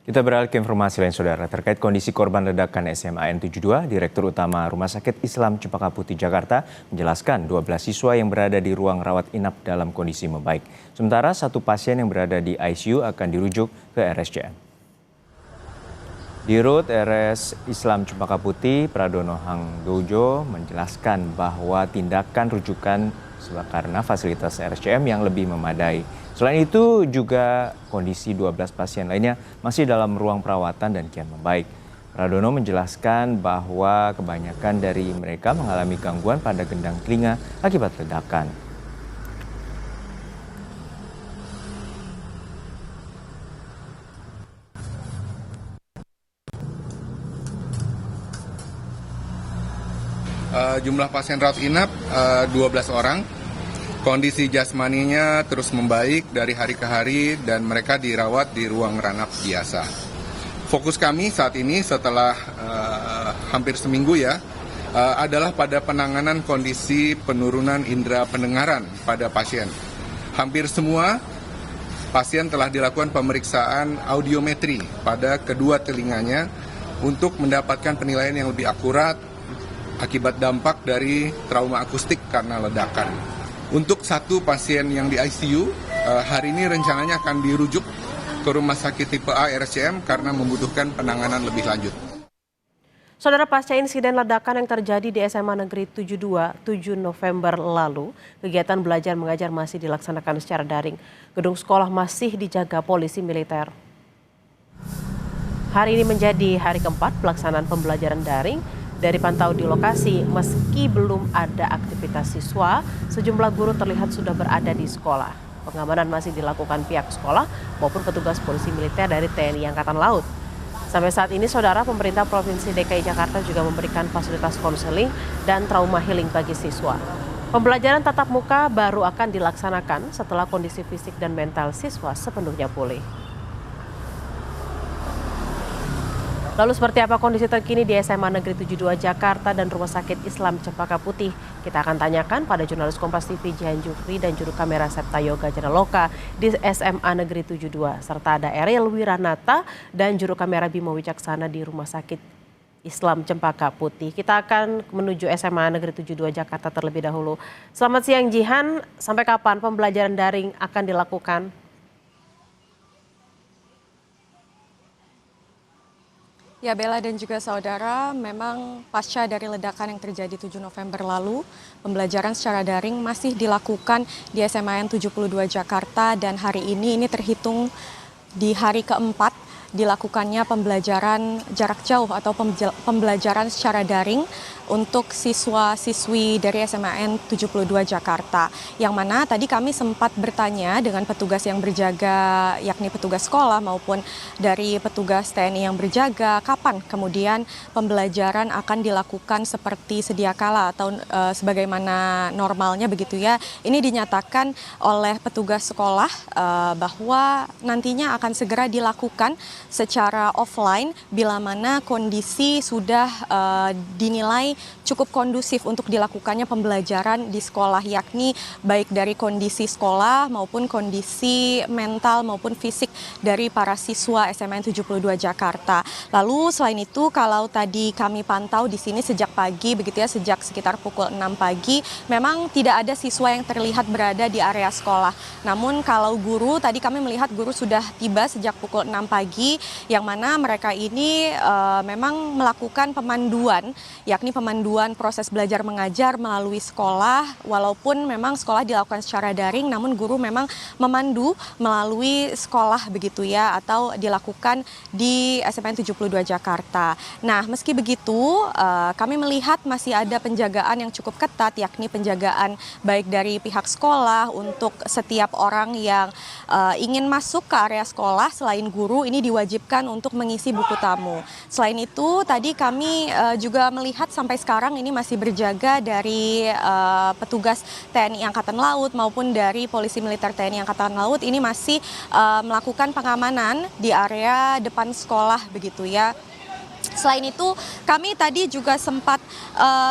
Kita beralih ke informasi lain, Saudara, terkait kondisi korban ledakan SMAN 72, Direktur Utama Rumah Sakit Islam Cempaka Putih, Jakarta, menjelaskan 12 siswa yang berada di ruang rawat inap dalam kondisi membaik. Sementara satu pasien yang berada di ICU akan dirujuk ke RSCM. Dirut RS Islam Cempaka Putih, Pradono Hangdojo, menjelaskan bahwa tindakan rujukan karena fasilitas RSCM yang lebih memadai. Selain itu juga kondisi 12 pasien lainnya masih dalam ruang perawatan dan kian membaik. Pradono menjelaskan bahwa kebanyakan dari mereka mengalami gangguan pada gendang telinga akibat ledakan. Jumlah pasien rawat inap 12 orang. Kondisi jasmaninya terus membaik dari hari ke hari dan mereka dirawat di ruang ranap biasa. Fokus kami saat ini setelah hampir seminggu adalah pada penanganan kondisi penurunan indera pendengaran pada pasien. Hampir semua pasien telah dilakukan pemeriksaan audiometri pada kedua telinganya untuk mendapatkan penilaian yang lebih akurat akibat dampak dari trauma akustik karena ledakan. Untuk satu pasien yang di ICU, hari ini rencananya akan dirujuk ke rumah sakit tipe A RSCM karena membutuhkan penanganan lebih lanjut. Saudara, pasca insiden ledakan yang terjadi di SMA Negeri 72 7 November lalu, kegiatan belajar mengajar masih dilaksanakan secara daring. Gedung sekolah masih dijaga polisi militer. Hari ini menjadi hari keempat pelaksanaan pembelajaran daring. Dari pantau di lokasi, meski belum ada aktivitas siswa, sejumlah guru terlihat sudah berada di sekolah. Pengamanan masih dilakukan pihak sekolah maupun petugas polisi militer dari TNI Angkatan Laut. Sampai saat ini, Saudara, pemerintah Provinsi DKI Jakarta juga memberikan fasilitas konseling dan trauma healing bagi siswa. Pembelajaran tatap muka baru akan dilaksanakan setelah kondisi fisik dan mental siswa sepenuhnya pulih. Lalu seperti apa kondisi terkini di SMA Negeri 72 Jakarta dan Rumah Sakit Islam Cempaka Putih? Kita akan tanyakan pada jurnalis Kompas TV Jihan Jufri dan juru kamera Septa Yoga Janaloka di SMA Negeri 72. Serta ada Ariel Wiranata dan juru kamera Bimo Wicaksana di Rumah Sakit Islam Cempaka Putih. Kita akan menuju SMA Negeri 72 Jakarta terlebih dahulu. Selamat siang Jihan, sampai kapan pembelajaran daring akan dilakukan? Ya, Bella dan juga saudara, memang pasca dari ledakan yang terjadi 7 November lalu, pembelajaran secara daring masih dilakukan di SMAN 72 Jakarta dan hari ini terhitung di hari keempat dilakukannya pembelajaran jarak jauh atau pembelajaran secara daring untuk siswa-siswi dari SMAN 72 Jakarta. Yang mana tadi kami sempat bertanya dengan petugas yang berjaga, yakni petugas sekolah maupun dari petugas TNI yang berjaga, kapan kemudian pembelajaran akan dilakukan seperti sedia kala atau sebagaimana normalnya begitu ya. Ini dinyatakan oleh petugas sekolah bahwa nantinya akan segera dilakukan secara offline bila mana kondisi sudah dinilai cukup kondusif untuk dilakukannya pembelajaran di sekolah, yakni baik dari kondisi sekolah maupun kondisi mental maupun fisik dari para siswa SMAN 72 Jakarta. Lalu selain itu, kalau tadi kami pantau di sini sejak pagi begitu ya, sejak sekitar pukul 6 pagi memang tidak ada siswa yang terlihat berada di area sekolah. Namun kalau guru, tadi kami melihat guru sudah tiba sejak pukul 6 pagi yang mana mereka ini memang melakukan pemanduan, yakni pemanduan proses belajar mengajar melalui sekolah. Walaupun memang sekolah dilakukan secara daring, namun guru memang memandu melalui sekolah begitu ya, atau dilakukan di SMAN 72 Jakarta. Nah, meski begitu kami melihat masih ada penjagaan yang cukup ketat, yakni penjagaan baik dari pihak sekolah untuk setiap orang yang ingin masuk ke area sekolah. Selain guru, ini diwajibkan untuk mengisi buku tamu. Selain itu, tadi kami juga melihat sampai sekarang ini masih berjaga dari petugas TNI Angkatan Laut maupun dari Polisi Militer TNI Angkatan Laut ini masih melakukan pengamanan di area depan sekolah begitu ya. Selain itu, kami tadi juga sempat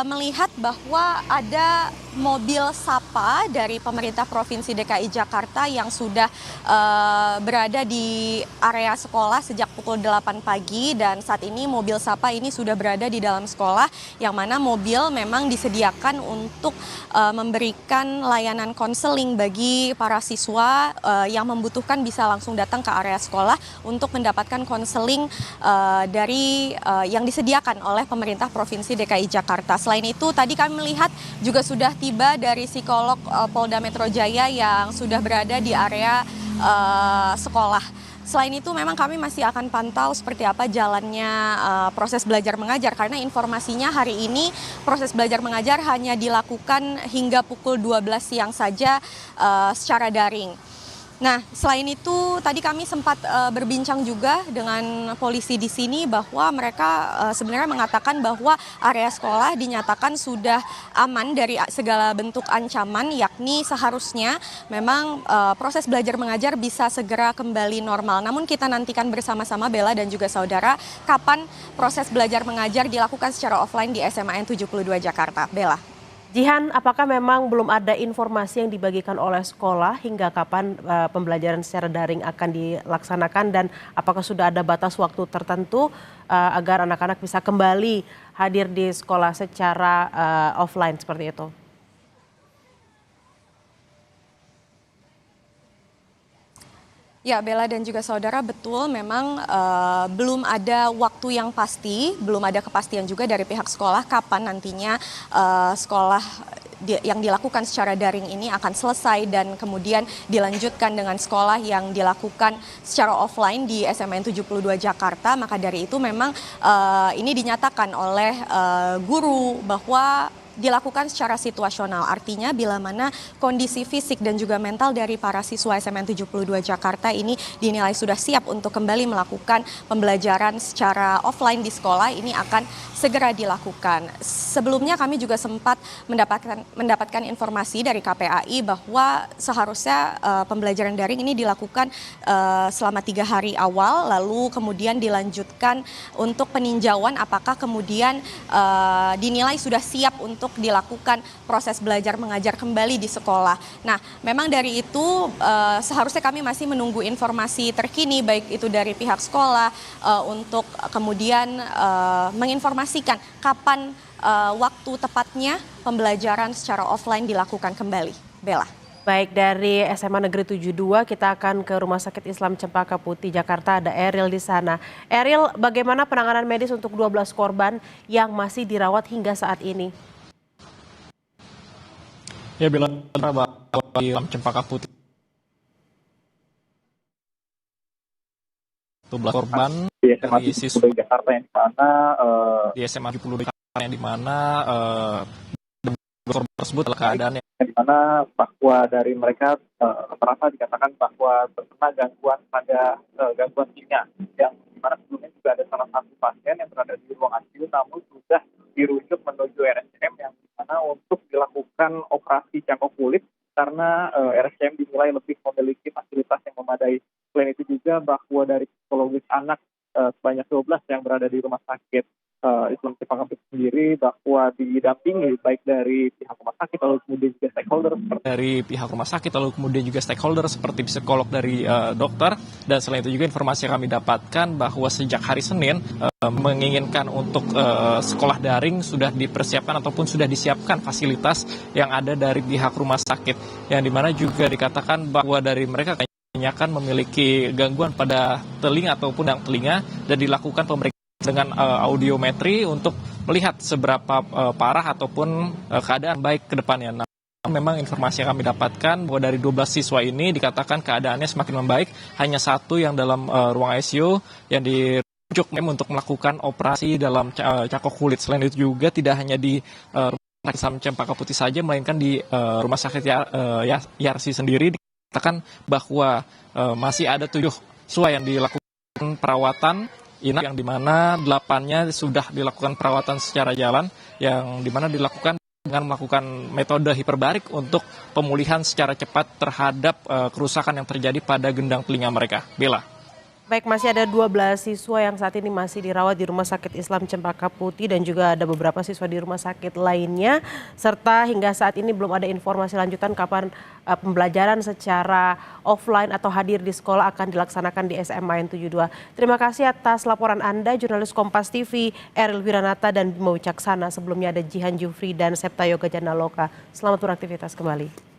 melihat bahwa ada mobil Sapa dari pemerintah Provinsi DKI Jakarta yang sudah berada di area sekolah sejak pukul 8 pagi, dan saat ini mobil Sapa ini sudah berada di dalam sekolah, yang mana mobil memang disediakan untuk memberikan layanan konseling bagi para siswa yang membutuhkan bisa langsung datang ke area sekolah untuk mendapatkan konseling dari yang disediakan oleh pemerintah Provinsi DKI Jakarta. Selain itu, tadi kami melihat juga sudah tiba dari psikolog Polda Metro Jaya yang sudah berada di area sekolah. Selain itu, memang kami masih akan pantau seperti apa jalannya proses belajar mengajar, karena informasinya hari ini proses belajar mengajar hanya dilakukan hingga pukul 12 siang saja secara daring. Nah, selain itu tadi kami sempat berbincang juga dengan polisi di sini bahwa mereka sebenarnya mengatakan bahwa area sekolah dinyatakan sudah aman dari segala bentuk ancaman, yakni seharusnya memang proses belajar mengajar bisa segera kembali normal. Namun kita nantikan bersama-sama, Bella dan juga saudara, kapan proses belajar mengajar dilakukan secara offline di SMA N 72 Jakarta. Bella. Jihan, apakah memang belum ada informasi yang dibagikan oleh sekolah hingga kapan pembelajaran secara daring akan dilaksanakan, dan apakah sudah ada batas waktu tertentu agar anak-anak bisa kembali hadir di sekolah secara offline seperti itu? Ya, Bella dan juga saudara, betul memang belum ada waktu yang pasti, belum ada kepastian juga dari pihak sekolah kapan nantinya sekolah yang dilakukan secara daring ini akan selesai dan kemudian dilanjutkan dengan sekolah yang dilakukan secara offline di SMN 72 Jakarta. Maka dari itu memang ini dinyatakan oleh guru bahwa dilakukan secara situasional, artinya bila mana kondisi fisik dan juga mental dari para siswa SMN 72 Jakarta ini dinilai sudah siap untuk kembali melakukan pembelajaran secara offline di sekolah, ini akan segera dilakukan. Sebelumnya kami juga sempat mendapatkan informasi dari KPAI bahwa seharusnya pembelajaran daring ini dilakukan selama 3 hari awal, lalu kemudian dilanjutkan untuk peninjauan apakah kemudian dinilai sudah siap untuk dilakukan proses belajar mengajar kembali di sekolah. Nah, memang dari itu seharusnya kami masih menunggu informasi terkini baik itu dari pihak sekolah untuk kemudian menginformasikan kapan waktu tepatnya pembelajaran secara offline dilakukan kembali. Bella. Baik, dari SMA Negeri 72 kita akan ke Rumah Sakit Islam Cempaka Putih Jakarta, ada Eril di sana. Eril, bagaimana penanganan medis untuk 12 korban yang masih dirawat hingga saat ini? Ya, Bella, bahwa di Cempaka Putih 12 korban di SMA dari siswa Jakarta yang di mana di SMA 72 Jakarta yang di mana korban tersebut adalah keadaannya di mana bahwa dari mereka rata-rata dikatakan bahwa terkena gangguan pada gangguan telinga, yang di mana sebelumnya juga ada salah satu pasien yang berada di ruang ICU namun sudah dirujuk menuju RSCM yang di mana untuk dilakukan operasi cangkok kulit karena RSCM dinilai lebih memiliki fasilitas yang memadai. Selain itu juga bahwa dari psikologis anak sebanyak 12 yang berada di rumah sakit Islam Cempaka Putih sendiri bahwa didampingi baik dari pihak rumah sakit lalu kemudian juga stakeholder seperti psikolog dari dokter. Dan selain itu juga informasi yang kami dapatkan bahwa sejak hari Senin menginginkan untuk sekolah daring sudah dipersiapkan ataupun sudah disiapkan fasilitas yang ada dari pihak rumah sakit, yang dimana juga dikatakan bahwa dari mereka kebanyakan memiliki gangguan pada telinga ataupun yang telinga, dan dilakukan pemeriksaan dengan audiometri untuk melihat seberapa parah ataupun keadaan baik ke depannya. Nah, memang informasi yang kami dapatkan bahwa dari 12 siswa ini dikatakan keadaannya semakin membaik, hanya satu yang dalam ruang ICU yang dirujuk untuk melakukan operasi dalam cangkok kulit. Selain itu juga tidak hanya di Rumah Sakit Cempaka Putih saja, melainkan di Rumah Sakit Yarsi sendiri dikatakan bahwa masih ada 7 siswa yang dilakukan perawatan inap, yang dimana 8-nya sudah dilakukan perawatan secara jalan, yang dimana dilakukan dengan melakukan metode hiperbarik untuk pemulihan secara cepat terhadap kerusakan yang terjadi pada gendang telinga mereka. Bella. Baik, masih ada 12 siswa yang saat ini masih dirawat di Rumah Sakit Islam Cempaka Putih dan juga ada beberapa siswa di rumah sakit lainnya. Serta hingga saat ini belum ada informasi lanjutan kapan pembelajaran secara offline atau hadir di sekolah akan dilaksanakan di SMA N 72. Terima kasih atas laporan Anda, jurnalis Kompas TV, Eril Wiranata dan Bimo Wicaksana. Sebelumnya ada Jihan Jufri dan Septa Yoga Janaloka. Selamat beraktivitas kembali.